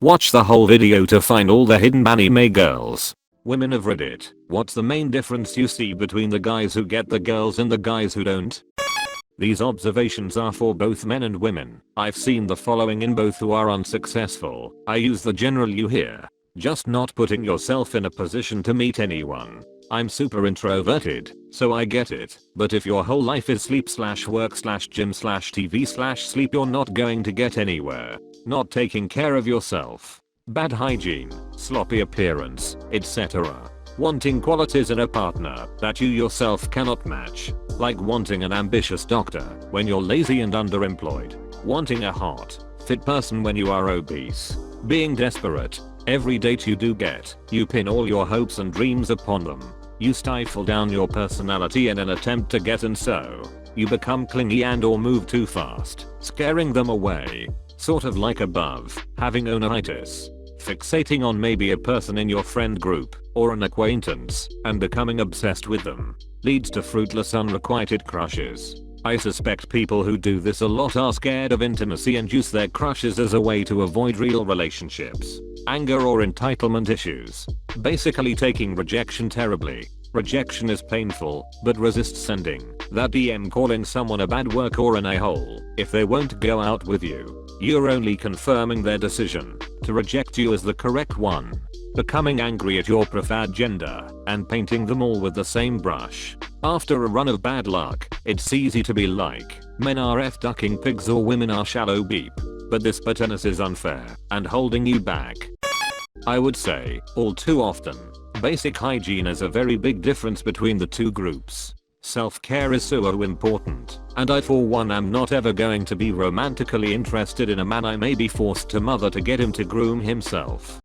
Watch the whole video to find all the hidden anime girls. Women of Reddit, what's the main difference you see between the guys who get the girls and the guys who don't? These observations are for both men and women. I've seen the following in both who are unsuccessful. I use the general you here. Just not putting yourself in a position to meet anyone. I'm super introverted, so I get it, but if your whole life is sleep/work/gym/TV/sleep, you're not going to get anywhere. Not taking care of yourself. Bad hygiene, sloppy appearance, etc. Wanting qualities in a partner that you yourself cannot match. Like wanting an ambitious doctor when you're lazy and underemployed. Wanting a hot, fit person when you are obese. Being desperate. Every date you do get, you pin all your hopes and dreams upon them. You stifle down your personality in an attempt to get, and so you become clingy and or move too fast, scaring them away. Sort of like above, having ownitis. Fixating on maybe a person in your friend group or an acquaintance and becoming obsessed with them leads to fruitless unrequited crushes. I suspect people who do this a lot are scared of intimacy and use their crushes as a way to avoid real relationships. Anger or entitlement issues. Basically taking rejection terribly. Rejection is painful, but resist sending that DM calling someone a bad work or an a-hole if they won't go out with you. You're only confirming their decision to reject you as the correct one. Becoming angry at your preferred gender and painting them all with the same brush. After a run of bad luck, it's easy to be like, men are f-ducking pigs or women are shallow beep. But this bitterness is unfair and holding you back. I would say, all too often, basic hygiene is a very big difference between the two groups. Self-care is so important, and I for one am not ever going to be romantically interested in a man I may be forced to mother to get him to groom himself.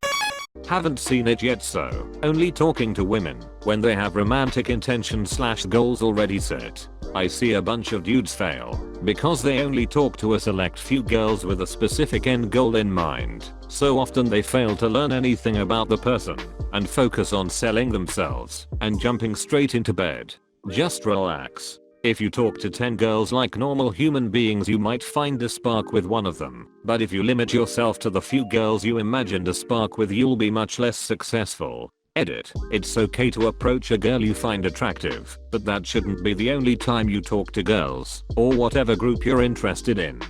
Haven't seen it yet, so only talking to women when they have romantic intentions/goals already set. I see a bunch of dudes fail because they only talk to a select few girls with a specific end goal in mind. So often they fail to learn anything about the person and focus on selling themselves and jumping straight into bed. Just relax. If you talk to 10 girls like normal human beings, you might find a spark with one of them. But if you limit yourself to the few girls you imagined a spark with, you'll be much less successful. Edit. It's okay to approach a girl you find attractive, but that shouldn't be the only time you talk to girls, or whatever group you're interested in.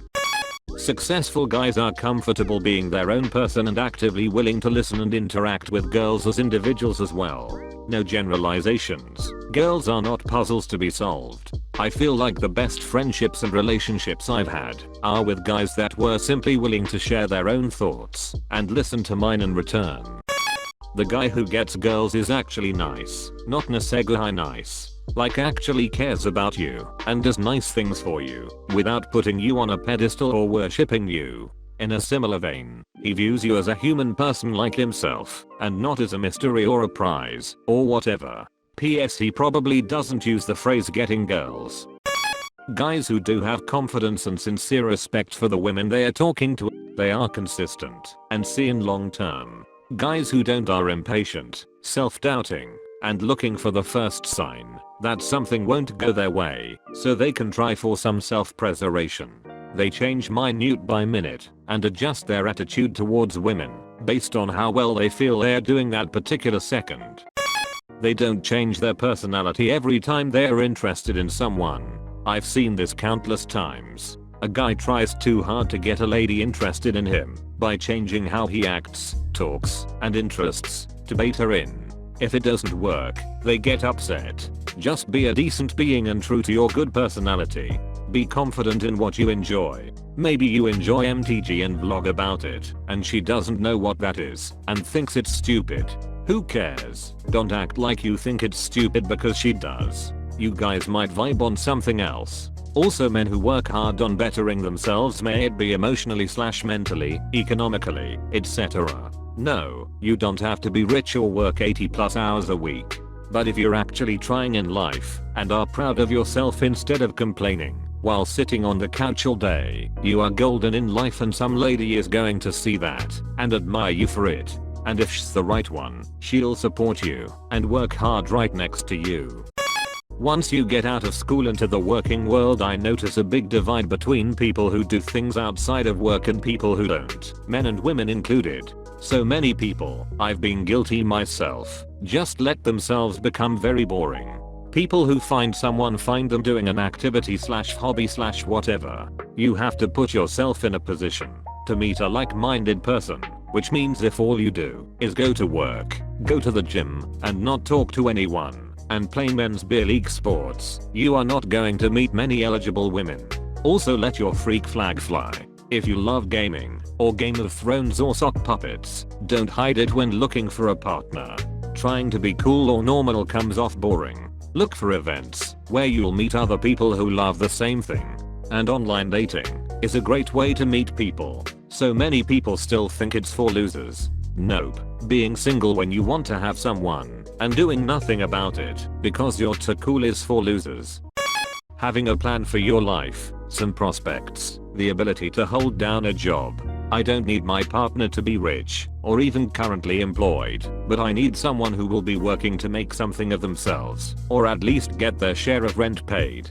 Successful guys are comfortable being their own person and actively willing to listen and interact with girls as individuals as well. No generalizations. Girls are not puzzles to be solved. I feel like the best friendships and relationships I've had are with guys that were simply willing to share their own thoughts and listen to mine in return. The guy who gets girls is actually nice, not naseguhai nice. Like actually cares about you and does nice things for you without putting you on a pedestal or worshipping you. In a similar vein, he views you as a human person like himself and not as a mystery or a prize or whatever. PS, he probably doesn't use the phrase getting girls. Guys who do have confidence and sincere respect for the women they are talking to. They are consistent and see in long term. Guys who don't are impatient, self-doubting, and looking for the first sign that something won't go their way so they can try for some self-preservation. They change minute by minute and adjust their attitude towards women based on how well they feel they're doing that particular second. They don't change their personality every time they're interested in someone. I've seen this countless times. A guy tries too hard to get a lady interested in him by changing how he acts, talks, and interests to bait her in. If it doesn't work, they get upset. Just be a decent being and true to your good personality. Be confident in what you enjoy. Maybe you enjoy MTG and vlog about it, and she doesn't know what that is and thinks it's stupid. Who cares? Don't act like you think it's stupid because she does. You guys might vibe on something else. Also, men who work hard on bettering themselves, may it be emotionally/mentally, economically, etc. No, you don't have to be rich or work 80+ hours a week. But if you're actually trying in life and are proud of yourself instead of complaining while sitting on the couch all day, you are golden in life, and some lady is going to see that and admire you for it. And if she's the right one, she'll support you and work hard right next to you. Once you get out of school into the working world, I notice a big divide between people who do things outside of work and people who don't, men and women included. So many people, I've been guilty myself, just let themselves become very boring. People who find someone find them doing an activity slash hobby slash whatever. You have to put yourself in a position to meet a like-minded person, which means if all you do is go to work, go to the gym, and not talk to anyone, and play men's beer league sports, you are not going to meet many eligible women. Also let your freak flag fly. If you love gaming, or Game of Thrones or sock puppets, don't hide it when looking for a partner. Trying to be cool or normal comes off boring. Look for events where you'll meet other people who love the same thing. And online dating is a great way to meet people. So many people still think it's for losers. Nope. Being single when you want to have someone and doing nothing about it because you're too cool is for losers. Having a plan for your life, some prospects, the ability to hold down a job. I don't need my partner to be rich or even currently employed, but I need someone who will be working to make something of themselves or at least get their share of rent paid.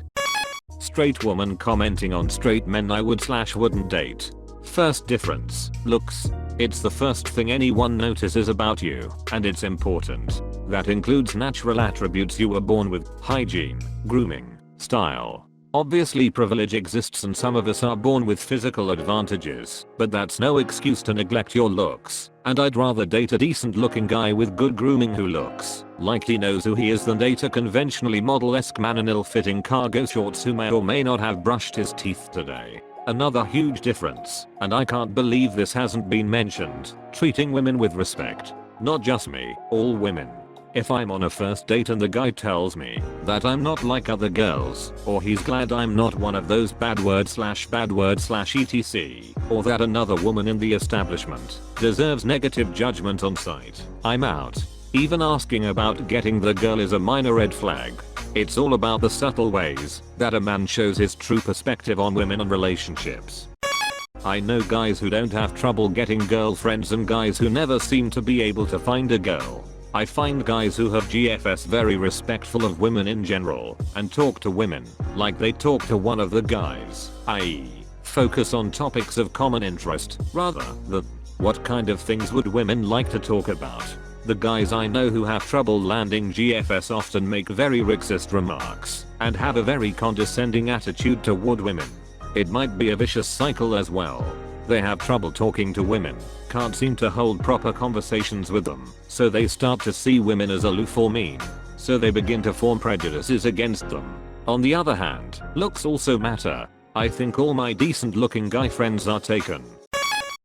Straight woman commenting on straight men I would/wouldn't date. First difference, looks. It's the first thing anyone notices about you, and it's important. That includes natural attributes you were born with, hygiene, grooming, style. Obviously privilege exists and some of us are born with physical advantages, but that's no excuse to neglect your looks, and I'd rather date a decent looking guy with good grooming who looks like he knows who he is than date a conventionally model-esque man in ill-fitting cargo shorts who may or may not have brushed his teeth today. Another huge difference, and I can't believe this hasn't been mentioned, treating women with respect. Not just me, all women. If I'm on a first date and the guy tells me that I'm not like other girls, or he's glad I'm not one of those bad word/etc, or that another woman in the establishment deserves negative judgment on sight, I'm out. Even asking about getting the girl is a minor red flag. It's all about the subtle ways that a man shows his true perspective on women and relationships. I know guys who don't have trouble getting girlfriends and guys who never seem to be able to find a girl. I find guys who have GFS very respectful of women in general and talk to women like they talk to one of the guys, i.e. focus on topics of common interest rather than what kind of things would women like to talk about. The guys I know who have trouble landing GFS often make very racist remarks and have a very condescending attitude toward women. It might be a vicious cycle as well. They have trouble talking to women, can't seem to hold proper conversations with them, so they start to see women as aloof or mean, so they begin to form prejudices against them. On the other hand, looks also matter. I think all my decent looking guy friends are taken.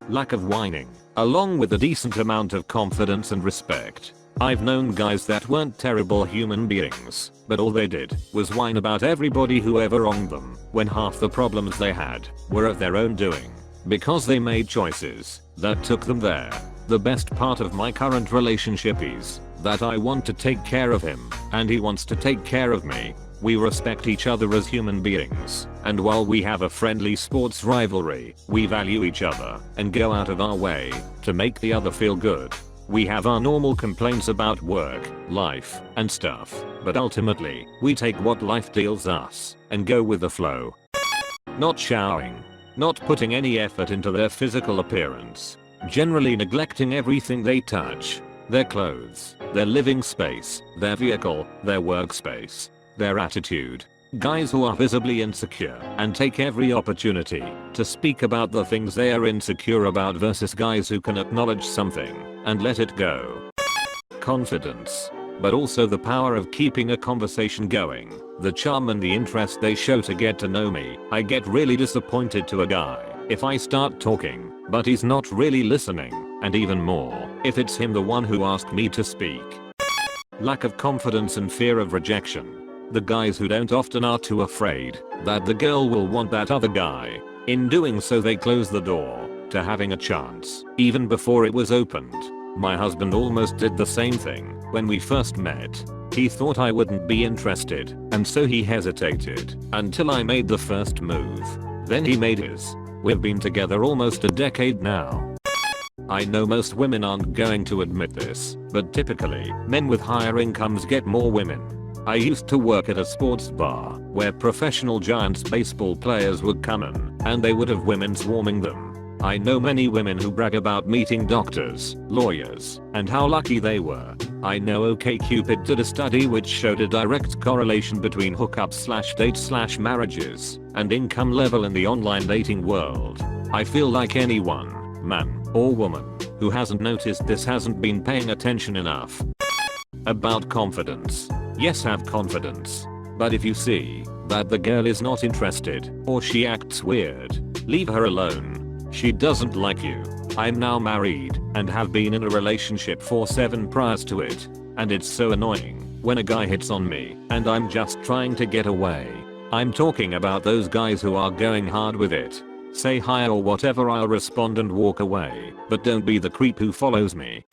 Lack of whining, along with a decent amount of confidence and respect. I've known guys that weren't terrible human beings, but all they did was whine about everybody who ever wronged them, when half the problems they had were of their own doing. Because they made choices that took them there. The best part of my current relationship is that I want to take care of him and he wants to take care of me. We respect each other as human beings, and while we have a friendly sports rivalry, we value each other and go out of our way to make the other feel good. We have our normal complaints about work, life, and stuff, but ultimately, we take what life deals us and go with the flow. Not showering. Not putting any effort into their physical appearance. Generally neglecting everything they touch. Their clothes, their living space, their vehicle, their workspace, their attitude. Guys who are visibly insecure and take every opportunity to speak about the things they are insecure about versus guys who can acknowledge something and let it go. Confidence. But also the power of keeping a conversation going. The charm and the interest they show to get to know me. I get really disappointed to a guy if I start talking, but he's not really listening, and even more, if it's him the one who asked me to speak. Lack of confidence and fear of rejection. The guys who don't often are too afraid that the girl will want that other guy. In doing so they close the door to having a chance, even before it was opened. My husband almost did the same thing when we first met. He thought I wouldn't be interested, and so he hesitated until I made the first move. Then he made his. We've been together almost a decade now. I know most women aren't going to admit this, but typically, men with higher incomes get more women. I used to work at a sports bar where professional Giants baseball players would come in, and they would have women swarming them. I know many women who brag about meeting doctors, lawyers, and how lucky they were. I know OkCupid did a study which showed a direct correlation between hookups/dates/marriages and income level in the online dating world. I feel like anyone, man or woman, who hasn't noticed this hasn't been paying attention enough. About confidence. Yes, have confidence. But if you see that the girl is not interested or she acts weird, leave her alone. She doesn't like you. I'm now married and have been in a relationship for 7 priors to it. And it's so annoying when a guy hits on me and I'm just trying to get away. I'm talking about those guys who are going hard with it. Say hi or whatever, I'll respond and walk away, but don't be the creep who follows me.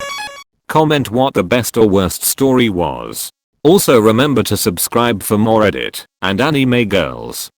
Comment what the best or worst story was. Also remember to subscribe for more Reddit and anime girls.